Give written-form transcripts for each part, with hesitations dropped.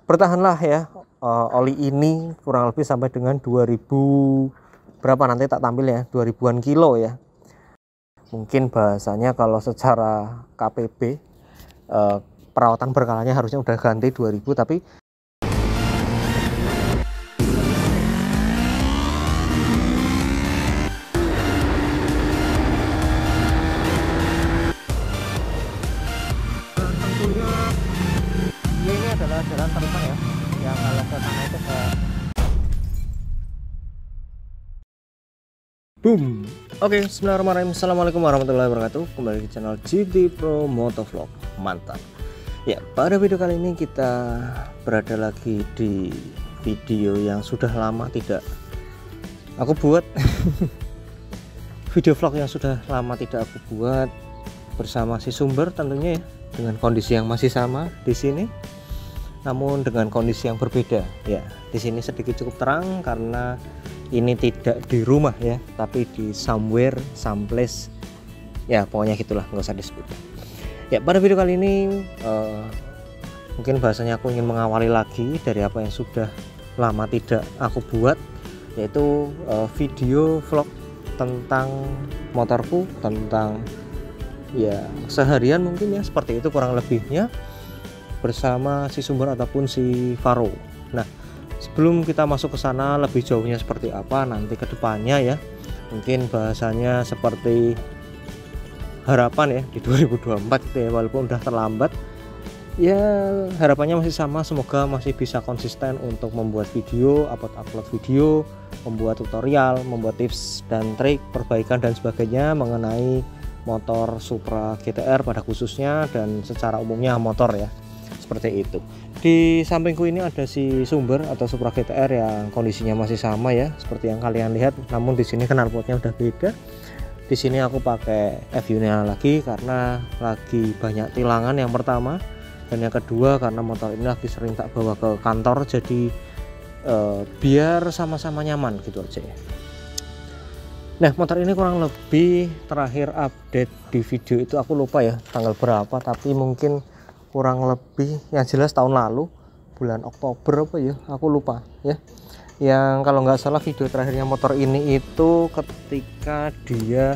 bertahanlah ya. Oli ini kurang lebih sampai dengan 2000 berapa nanti tak tampil ya, 2000-an kilo ya. Mungkin bahasanya kalau secara KPB perawatan berkalanya harusnya udah ganti 2000, tapi tentunya ini adalah jalan terusan ya, yang kalau ke sana itu ke boom. Oke, bismillahirrahmanirrahim. Assalamualaikum warahmatullahi wabarakatuh. Kembali ke channel GT Pro Motovlog. Mantap ya. Pada video kali ini kita berada lagi di video yang sudah lama tidak aku buat. Video vlog yang sudah lama tidak aku buat bersama si sumber tentunya ya, dengan kondisi yang masih sama di sini, namun dengan kondisi yang berbeda ya. Di sini sedikit cukup terang karena ini tidak di rumah ya, tapi di somewhere, someplace ya, pokoknya gitulah, nggak usah disebut ya. Pada video kali ini mungkin bahasanya aku ingin mengawali lagi dari apa yang sudah lama tidak aku buat, yaitu video vlog tentang motorku, tentang ya seharian mungkin ya, seperti itu kurang lebihnya bersama si sumber ataupun si Faro. Nah, sebelum kita masuk ke sana lebih jauhnya seperti apa nanti ke depannya ya, mungkin bahasanya seperti harapan ya di 2024 gitu ya, walaupun udah terlambat ya, harapannya masih sama, semoga masih bisa konsisten untuk membuat video, upload video, membuat tutorial, membuat tips dan trik, perbaikan dan sebagainya mengenai motor Supra GTR pada khususnya dan secara umumnya motor ya, seperti itu. Di sampingku ini ada si sumber atau Supra GTR yang kondisinya masih sama ya, seperti yang kalian lihat, namun di sini knalpotnya udah beda. Di sini aku pakai FU-nya lagi karena lagi banyak tilangan yang pertama, dan yang kedua karena motor ini lagi sering tak bawa ke kantor, jadi biar sama-sama nyaman gitu aja ya. Nah, motor ini kurang lebih terakhir update di video itu aku lupa ya tanggal berapa, tapi mungkin kurang lebih yang jelas tahun lalu bulan Oktober apa ya, aku lupa ya. Yang kalau nggak salah video terakhirnya motor ini itu ketika dia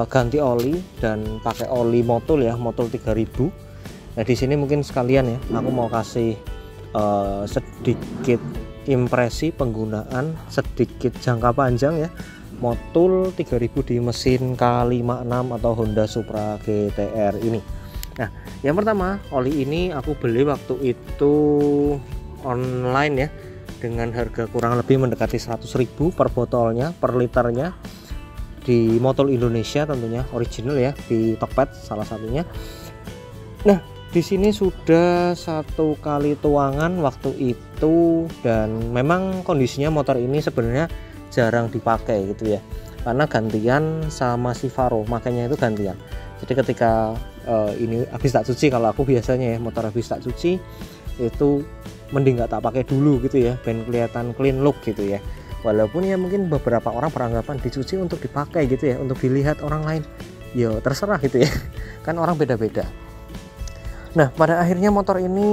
ganti oli dan pakai oli Motul ya, Motul 3000. Nah, di sini mungkin sekalian ya aku mau kasih sedikit impresi penggunaan sedikit jangka panjang ya Motul 3000 di mesin K56 atau Honda Supra GTR ini. Nah, yang pertama, oli ini aku beli waktu itu online ya, dengan harga kurang lebih mendekati 100.000 per botolnya, per liternya, di Motul Indonesia tentunya, original ya, di Tokped salah satunya. Nah, di sini sudah 1 kali tuangan waktu itu, dan memang kondisinya motor ini sebenarnya jarang dipakai gitu ya, karena gantian sama si Faro, makanya itu gantian. Jadi ketika ini habis tak cuci, kalau aku biasanya ya motor habis tak cuci itu mending nggak tak pakai dulu gitu ya, biar kelihatan clean look gitu ya. Walaupun ya mungkin beberapa orang beranggapan dicuci untuk dipakai gitu ya, untuk dilihat orang lain, ya terserah gitu ya, kan orang beda-beda. Nah, pada akhirnya motor ini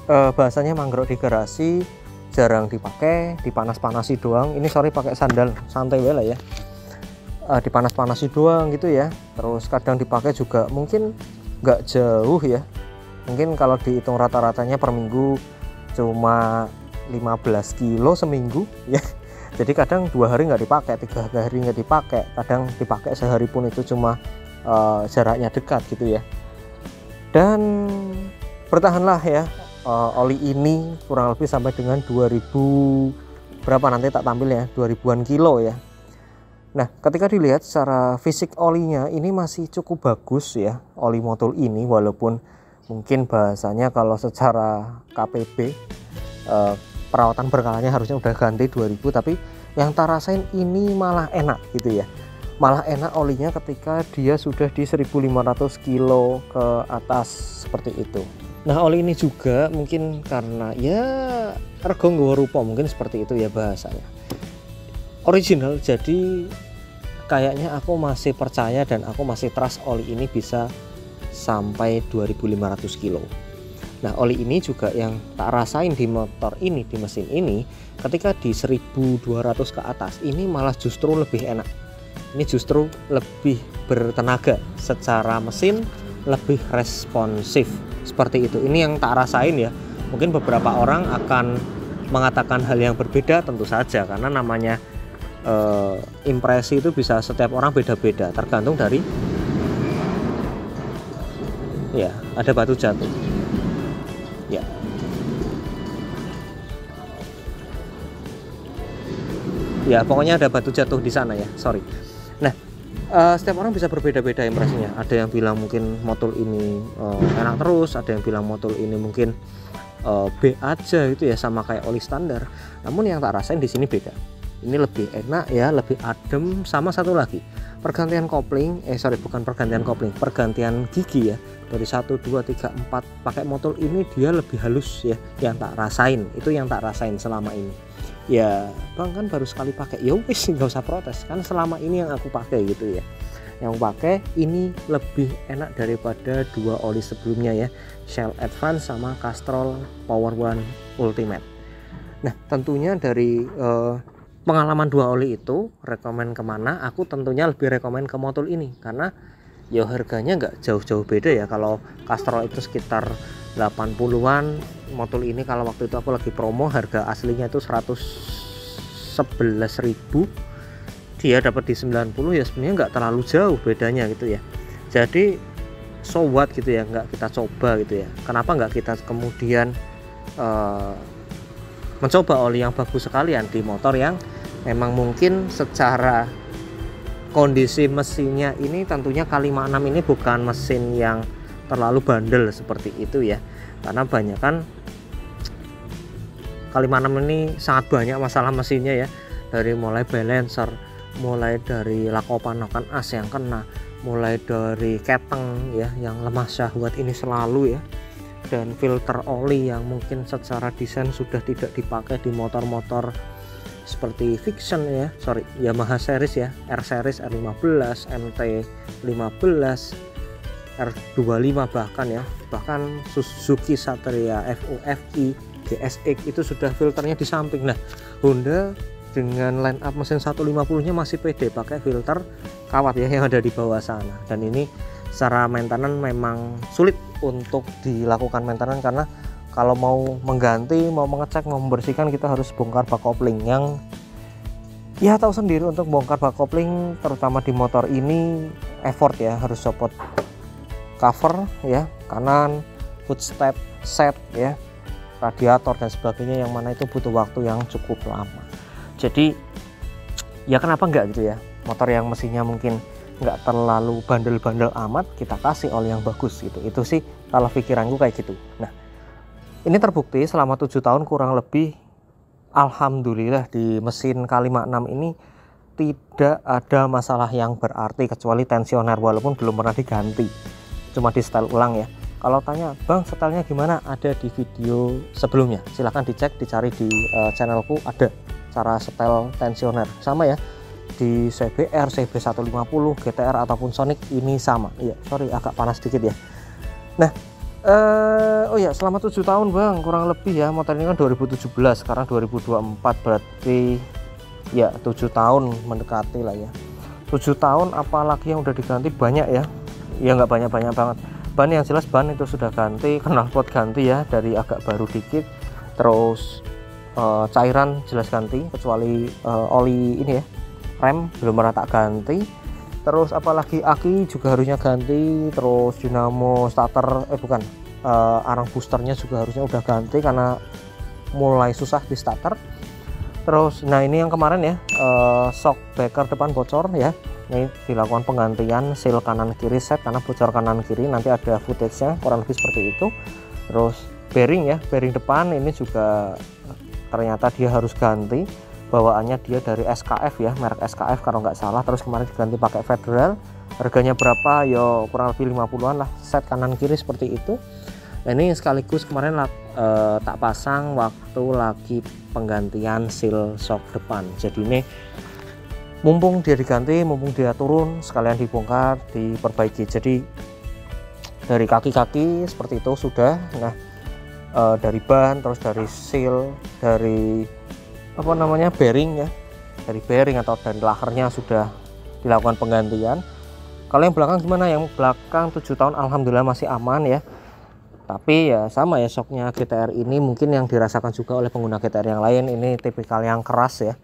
bahasanya manggrok di garasi, jarang dipakai, dipanas-panasi doang. Ini sorry pakai sandal santai lah ya, dipanas-panasi doang gitu ya. Terus kadang dipakai juga mungkin nggak jauh ya, mungkin kalau dihitung rata-ratanya per minggu cuma 15 kilo seminggu ya. Jadi kadang 2 hari nggak dipakai, 3 hari nggak dipakai, kadang dipakai sehari pun itu cuma jaraknya dekat gitu ya. Dan bertahanlah ya, oli ini kurang lebih sampai dengan 2000 berapa nanti tak tampil ya, 2000-an kilo ya. Nah, ketika dilihat secara fisik olinya ini masih cukup bagus ya, oli Motul ini, walaupun mungkin bahasanya kalau secara KPB perawatan berkalanya harusnya udah ganti 2000, tapi yang tak rasain ini malah enak gitu ya. Malah enak olinya ketika dia sudah di 1500 kilo ke atas seperti itu. Nah, oli ini juga mungkin karena ya rego nggawa rupa, mungkin seperti itu ya bahasanya, original, jadi kayaknya aku masih percaya dan aku masih trust oli ini bisa sampai 2500 kilo. Nah, oli ini juga yang tak rasain di motor ini, di mesin ini, ketika di 1200 ke atas ini malah justru lebih enak. Ini justru lebih bertenaga secara mesin, lebih responsif seperti itu. Ini yang tak rasain ya. Mungkin beberapa orang akan mengatakan hal yang berbeda, tentu saja, karena namanya impresi itu bisa setiap orang beda-beda, tergantung dari ya ada batu jatuh ya. Ya pokoknya ada batu jatuh di sana ya, sorry. Nah, setiap orang bisa berbeda-beda impresinya. Ada yang bilang mungkin motor ini enak terus, ada yang bilang motor ini mungkin B aja gitu ya, sama kayak oli standar. Namun yang tak rasain di sini beda. Ini lebih enak ya, lebih adem. Sama satu lagi, pergantian kopling, bukan pergantian kopling, pergantian gigi ya. Dari 1, 2, 3, 4 pakai motor ini dia lebih halus ya. Yang tak rasain, itu yang tak rasain selama ini. Ya bang kan baru sekali pakai, ya wis nggak usah protes kan, selama ini yang aku pakai gitu ya. Yang pakai ini lebih enak daripada 2 oli sebelumnya ya, Shell Advance sama Castrol Power One Ultimate. Nah tentunya dari pengalaman 2 oli itu rekomen kemana, aku tentunya lebih rekomen ke motor ini karena ya harganya nggak jauh-jauh beda ya. Kalau Castrol itu sekitar 80-an, motor ini kalau waktu itu aku lagi promo harga aslinya itu 111.000, dia dapat di 90 ya, sebenarnya nggak terlalu jauh bedanya gitu ya. Jadi so what gitu ya, nggak kita coba gitu ya. Kenapa nggak kita kemudian mencoba oli yang bagus sekalian di motor yang memang mungkin secara kondisi mesinnya ini, tentunya K56 ini bukan mesin yang terlalu bandel seperti itu ya, karena banyak kan K56 ini sangat banyak masalah mesinnya ya, dari mulai balancer, mulai dari lakopan-lakopan as yang kena, mulai dari keteng ya yang lemah syahwat ini selalu ya, dan filter oli yang mungkin secara desain sudah tidak dipakai di motor-motor seperti Vixion ya, Yamaha series ya, R series, R15, MT15, R25 bahkan Suzuki Satria FUFI, GSX itu sudah filternya di samping. Nah Honda dengan line up mesin 150 nya masih pede pakai filter kawat ya yang ada di bawah sana, dan ini secara maintenance memang sulit untuk dilakukan maintenance, karena kalau mau mengganti, mau mengecek, mau membersihkan, kita harus bongkar bak kopling yang ya tahu sendiri, untuk bongkar bak kopling terutama di motor ini effort ya, harus copot cover ya, kanan, footstep, set ya, radiator dan sebagainya, yang mana itu butuh waktu yang cukup lama. Jadi ya kenapa enggak gitu ya, motor yang mesinnya mungkin nggak terlalu bandel-bandel amat, kita kasih oli yang bagus gitu. Itu sih kalau pikiranku kayak gitu. Nah ini terbukti selama 7 tahun kurang lebih, alhamdulillah di mesin K56 ini tidak ada masalah yang berarti kecuali tensioner, walaupun belum pernah diganti, cuma di setel ulang ya. Kalau tanya bang setelnya gimana, ada di video sebelumnya, silahkan dicek, dicari di channelku, ada cara setel tensioner sama ya, di CBR, CB150, GTR ataupun Sonic ini sama. Iya sorry agak panas sedikit ya. Nah oh ya, selama 7 tahun bang kurang lebih ya, motor ini kan 2017, sekarang 2024, berarti ya 7 tahun mendekati lah ya. 7 tahun apalagi yang udah diganti banyak ya, ya nggak banyak-banyak banget. Ban yang jelas ban itu sudah ganti, knalpot ganti ya dari agak baru dikit, terus cairan jelas ganti, kecuali oli ini ya, rem belum pernah tak ganti. Terus apalagi aki juga harusnya ganti, terus dinamo starter arang boosternya juga harusnya udah ganti karena mulai susah di starter. Terus nah ini yang kemarin ya, shock breaker depan bocor ya, ini dilakukan penggantian seal kanan kiri set karena bocor kanan kiri, nanti ada footage-nya kurang lebih seperti itu. Terus bearing ya, bearing depan ini juga ternyata dia harus ganti, bawaannya dia dari SKF ya, merek SKF kalau nggak salah. Terus kemarin diganti pakai Federal, harganya berapa ya, kurang lebih 50-an lah, set kanan kiri seperti itu. Nah ini sekaligus kemarin tak pasang waktu lagi penggantian seal shock depan, jadi ini mumpung dia diganti, mumpung dia turun, sekalian dibongkar, diperbaiki. Jadi dari kaki-kaki seperti itu sudah. Nah dari ban, terus dari seal, dari apa namanya bearing ya, dari bearing atau dari lakernya sudah dilakukan penggantian. Kalau yang belakang gimana? Yang belakang 7 tahun alhamdulillah masih aman ya, tapi ya sama ya, shocknya GTR ini mungkin yang dirasakan juga oleh pengguna GTR yang lain. Ini tipikal yang keras ya,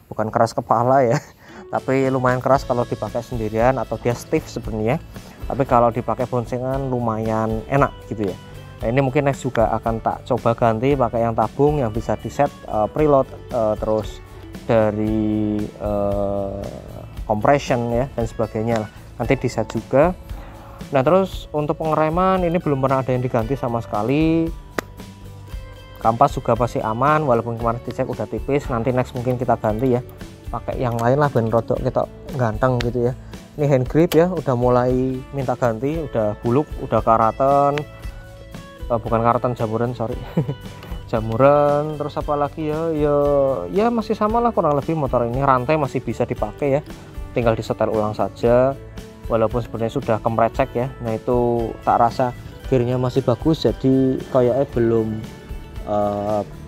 bukan keras kepala ya tapi lumayan keras kalau dipakai sendirian atau dia stiff sebenarnya, tapi kalau dipakai boncengan lumayan enak gitu ya. Nah ini mungkin next juga akan tak coba ganti pakai yang tabung yang bisa di set preload, terus dari compression ya dan sebagainya lah, nanti di set juga. Nah terus untuk pengereman ini belum pernah ada yang diganti sama sekali. Kampas juga pasti aman walaupun kemarin dicek udah tipis. Nanti next mungkin kita ganti ya pakai yang lain lah, ben rodok kita ganteng gitu ya. Ini hand grip ya udah mulai minta ganti, udah buluk, udah karatan, bukan karatan, jamuran, sorry jamuran. Terus apa lagi ya masih sama lah kurang lebih motor ini. Rantai masih bisa dipakai ya, tinggal disetel ulang saja walaupun sebenarnya sudah kemrecek ya. Nah itu tak rasa gearnya masih bagus, jadi kayaknya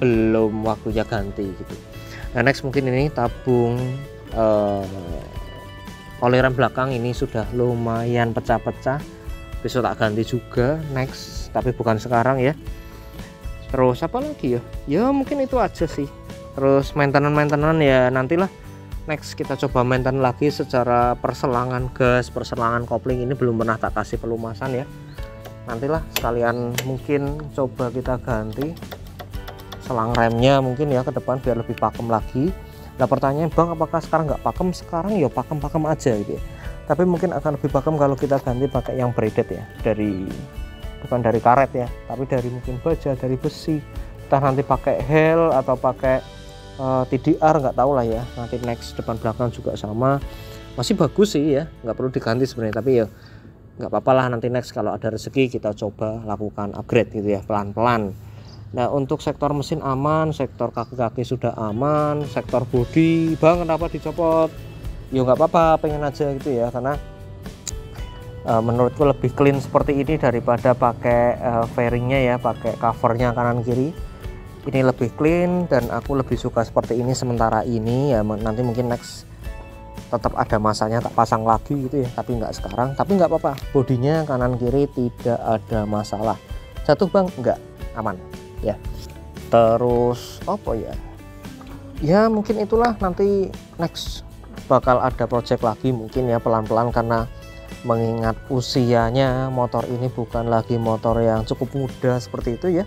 belum waktunya ganti gitu. Nah next mungkin ini tabung oli rem belakang ini sudah lumayan pecah-pecah, besok tak ganti juga next, tapi bukan sekarang ya. Terus apa lagi ya mungkin itu aja sih. Terus maintenance ya nantilah next kita coba maintenance lagi secara perselangan gas, perselangan kopling ini belum pernah tak kasih pelumasan ya. Nantilah sekalian mungkin coba kita ganti selang remnya mungkin ya ke depan biar lebih pakem lagi. Nah pertanyaan bang apakah sekarang nggak pakem? Sekarang ya pakem aja gitu ya, tapi mungkin akan lebih pakem kalau kita ganti pakai yang braided ya, bukan dari karet ya, tapi dari mungkin baja, dari besi, entah nanti pakai hel atau pakai TDR, nggak tahu lah ya. Nanti next depan belakang juga sama, masih bagus sih ya, nggak perlu diganti sebenarnya, tapi ya nggak apa-apa lah, nanti next kalau ada rezeki kita coba lakukan upgrade gitu ya pelan-pelan. Nah untuk sektor mesin aman, sektor kaki-kaki sudah aman, sektor bodi bang kenapa dicopot? Ya nggak apa-apa, pengen aja gitu ya, karena menurutku lebih clean seperti ini daripada pakai fairingnya ya, pakai covernya kanan kiri. Ini lebih clean dan aku lebih suka seperti ini sementara ini ya. Nanti mungkin next tetap ada masanya tak pasang lagi gitu ya, tapi nggak sekarang. Tapi nggak apa-apa, bodinya kanan kiri tidak ada masalah. Jatuh bang? Nggak, aman ya. Terus apa ya mungkin itulah, nanti next bakal ada project lagi mungkin ya pelan-pelan, karena mengingat usianya motor ini bukan lagi motor yang cukup muda seperti itu ya.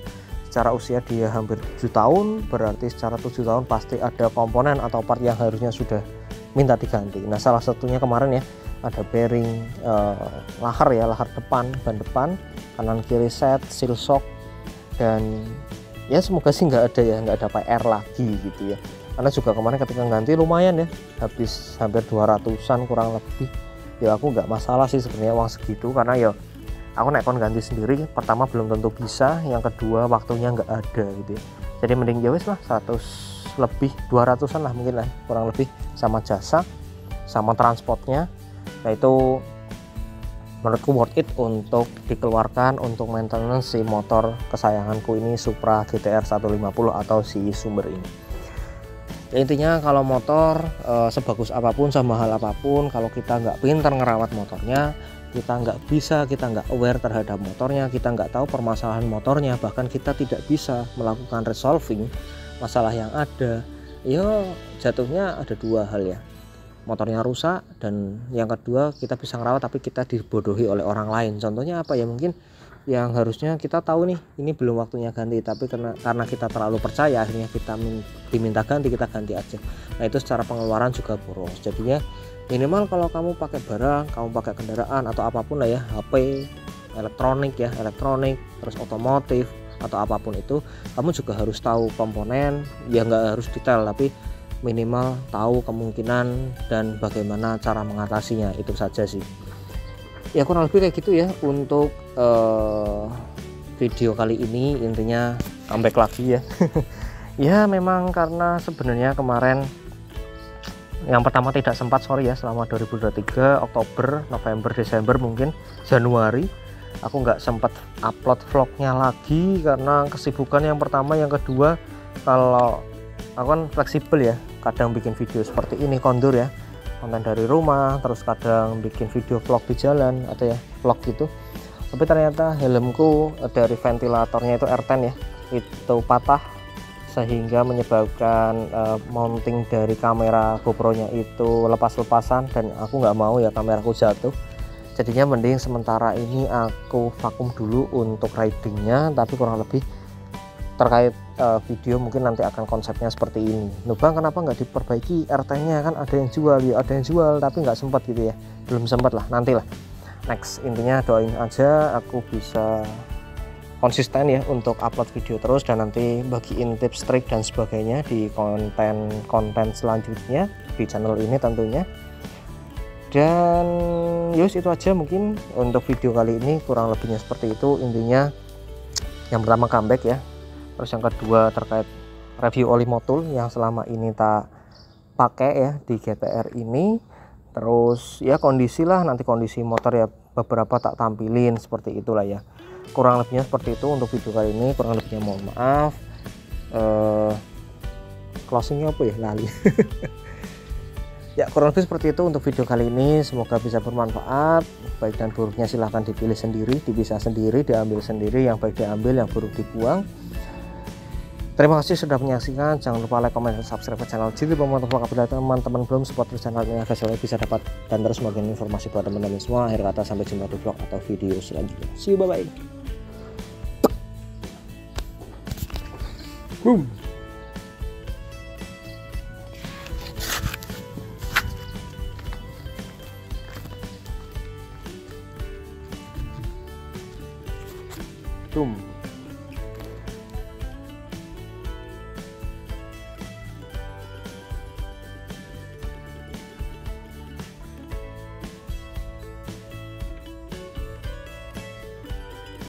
Secara usia dia hampir 7 tahun, berarti secara 7 tahun pasti ada komponen atau part yang harusnya sudah minta diganti. Nah salah satunya kemarin ya ada bearing lahar depan, ban depan, kanan kiri set, seal shock, dan ya semoga sih nggak ada PR lagi gitu ya, karena juga kemarin ketika ganti lumayan ya, habis hampir 200-an kurang lebih ya. Aku nggak masalah sih sebenarnya uang segitu, karena ya aku naik ganti sendiri, pertama belum tentu bisa, yang kedua waktunya nggak ada gitu ya. Jadi mending ya wis lah 100 lebih 200-an lah mungkin lah kurang lebih, sama jasa sama transportnya. Nah itu menurutku worth it untuk dikeluarkan untuk maintenance si motor kesayanganku ini, Supra GTR 150 atau si Sumber ini. Ya, intinya kalau motor sebagus apapun, semahal apapun, kalau kita nggak pintar ngerawat motornya, kita nggak aware terhadap motornya, kita nggak tahu permasalahan motornya, bahkan kita tidak bisa melakukan resolving masalah yang ada, ya jatuhnya ada dua hal ya, motornya rusak, dan yang kedua kita bisa ngerawat tapi kita dibodohi oleh orang lain. Contohnya apa ya, mungkin yang harusnya kita tahu nih ini belum waktunya ganti, tapi karena kita terlalu percaya akhirnya kita diminta ganti, kita ganti aja. Nah itu secara pengeluaran juga boros. Jadinya minimal kalau kamu pakai barang, kamu pakai kendaraan atau apapun lah ya, HP, elektronik, terus otomotif atau apapun itu, kamu juga harus tahu komponen ya, nggak harus detail tapi minimal tahu kemungkinan dan bagaimana cara mengatasinya. Itu saja sih ya, kurang lebih kayak gitu ya untuk video kali ini. Intinya comeback lagi ya ya memang karena sebenarnya kemarin yang pertama tidak sempat, sorry ya, selama 2023 Oktober, November, Desember, mungkin Januari aku nggak sempat upload vlognya lagi karena kesibukan yang pertama, yang kedua kalau aku kan fleksibel ya, kadang bikin video seperti ini kondur ya, konten dari rumah, terus kadang bikin video vlog di jalan atau ya vlog gitu. Tapi ternyata helmku dari ventilatornya itu R10 ya, itu patah sehingga menyebabkan mounting dari kamera GoPro nya itu lepas-lepasan, dan aku nggak mau ya kameraku jatuh. Jadinya mending sementara ini aku vakum dulu untuk ridingnya, tapi kurang lebih terkait video mungkin nanti akan konsepnya seperti ini. Loh bang, kenapa nggak diperbaiki RT nya, kan ada yang jual ya, ada yang jual tapi nggak sempat gitu ya, belum sempat lah, nantilah next. Intinya doain aja aku bisa konsisten ya untuk upload video terus, dan nanti bagiin tips trik dan sebagainya di konten selanjutnya di channel ini tentunya. Dan yus itu aja mungkin untuk video kali ini, kurang lebihnya seperti itu. Intinya yang pertama comeback ya, terus yang kedua terkait review oli motul yang selama ini tak pakai ya di GTR ini. Terus ya kondisi lah, nanti kondisi motor ya beberapa tak tampilin seperti itulah ya, kurang lebihnya seperti itu untuk video kali ini. Kurang lebihnya mohon maaf. Closingnya apa ya, lali. Ya kurang lebih seperti itu untuk video kali ini, semoga bisa bermanfaat. Baik dan buruknya silahkan dipilih sendiri, dipisah sendiri, diambil sendiri, yang baik diambil, yang buruk dibuang. Terima kasih sudah menyaksikan. Jangan lupa like, comment, dan subscribe ke channel Jili Pemotong Vlog. Apabila teman-teman belum support channel ini agar selalu bisa dapat dan terus memberikan informasi buat teman-teman semua. Akhir kata, sampai jumpa di vlog atau video selanjutnya. See you, bye bye. Boom.